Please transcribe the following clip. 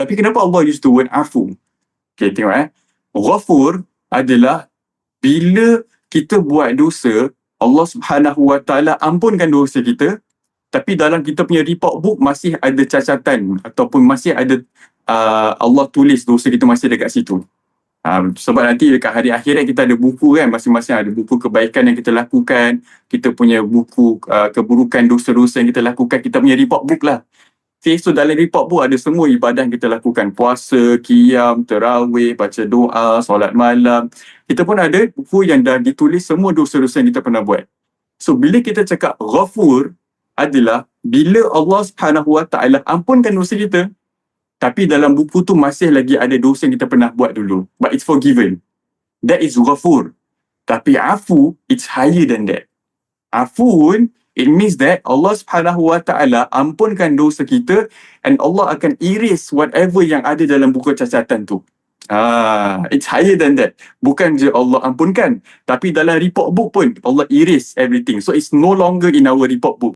Tapi kenapa Allah use the word afu? Okay, tengok Ghafur adalah bila kita buat dosa, Allah Subhanahu Wa Taala ampunkan dosa kita, tapi dalam kita punya report book masih ada cacatan ataupun masih ada Allah tulis dosa kita masih dekat situ. Sebab nanti dekat hari akhirat kita ada buku kan, masing-masing ada buku kebaikan yang kita lakukan, kita punya buku keburukan dosa-dosa yang kita lakukan, kita punya report book lah. Okay, so dalam report book ada semua ibadah yang kita lakukan, puasa, qiyam, tarawih, baca doa, solat malam. Kita pun ada buku yang dah ditulis semua dosa-dosa yang kita pernah buat. So bila kita cakap Ghafur adalah bila Allah Subhanahu Wa Taala ampunkan dosa kita, tapi dalam buku tu masih lagi ada dosa yang kita pernah buat dulu, but it's forgiven. That is Ghafur. Tapi Afu, it's higher than that. Afun, it means that Allah Subhanahu Wa Taala ampunkan dosa kita and Allah akan erase whatever yang ada dalam buku catatan tu. It's higher than that. Bukan je Allah ampunkan, tapi dalam report book pun Allah erase everything. So it's no longer in our report book.